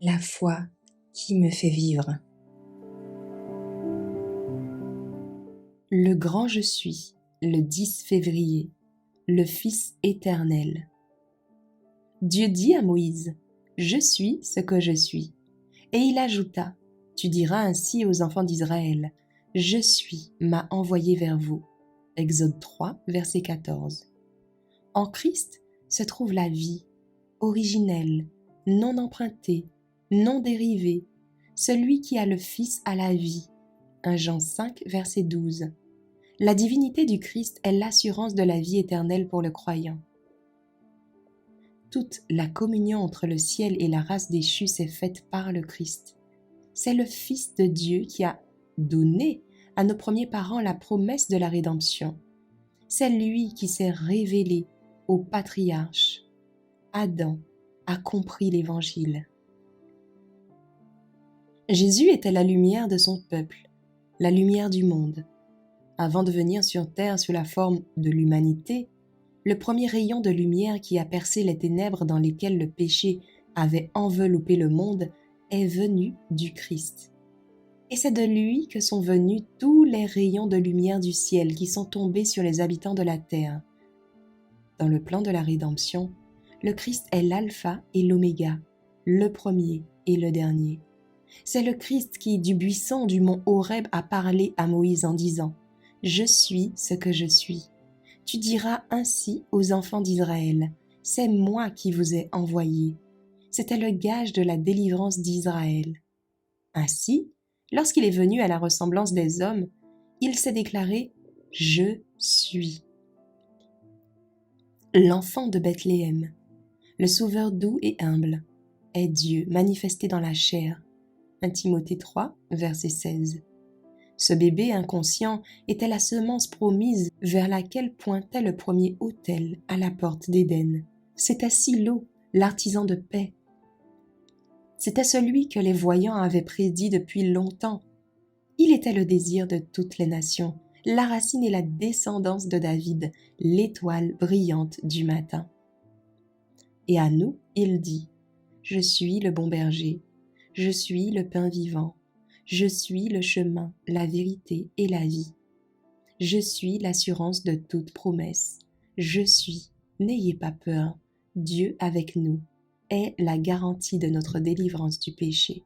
La foi qui me fait vivre. Le grand je suis, le 10 février, le Fils éternel. Dieu dit à Moïse, « Je suis ce que je suis. » Et il ajouta, « Tu diras ainsi aux enfants d'Israël, « Je suis m'a envoyé vers vous. » Exode 3, verset 14. En Christ se trouve la vie, originelle, non empruntée, non dérivée, celui qui a le Fils a la vie. 1 Jean 5, verset 12. La divinité du Christ est l'assurance de la vie éternelle pour le croyant. Toute la communion entre le ciel et la race déchue s'est faite par le Christ. C'est le Fils de Dieu qui a donné à nos premiers parents la promesse de la rédemption. C'est lui qui s'est révélé aux patriarches. Adam a compris l'Évangile. Jésus était la lumière de son peuple, la lumière du monde. Avant de venir sur terre sous la forme de l'humanité, le premier rayon de lumière qui a percé les ténèbres dans lesquelles le péché avait enveloppé le monde est venu du Christ. Et c'est de lui que sont venus tous les rayons de lumière du ciel qui sont tombés sur les habitants de la terre. Dans le plan de la rédemption, le Christ est l'alpha et l'oméga, le premier et le dernier. C'est le Christ qui, du buisson du mont Horeb, a parlé à Moïse en disant « Je suis ce que je suis. Tu diras ainsi aux enfants d'Israël, c'est moi qui vous ai envoyé. » C'était le gage de la délivrance d'Israël. Ainsi, lorsqu'il est venu à la ressemblance des hommes, il s'est déclaré « Je suis ». L'enfant de Bethléem, le sauveur doux et humble, est Dieu manifesté dans la chair. 1 Timothée 3, verset 16. Ce bébé inconscient était la semence promise vers laquelle pointait le premier autel à la porte d'Éden. C'était Silo, l'artisan de paix. C'était celui que les voyants avaient prédit depuis longtemps. Il était le désir de toutes les nations, la racine et la descendance de David, l'étoile brillante du matin. Et à nous, il dit, « Je suis le bon berger, je suis le pain vivant, je suis le chemin, la vérité et la vie. Je suis l'assurance de toute promesse. Je suis, n'ayez pas peur, Dieu avec nous est la garantie de notre délivrance du péché. »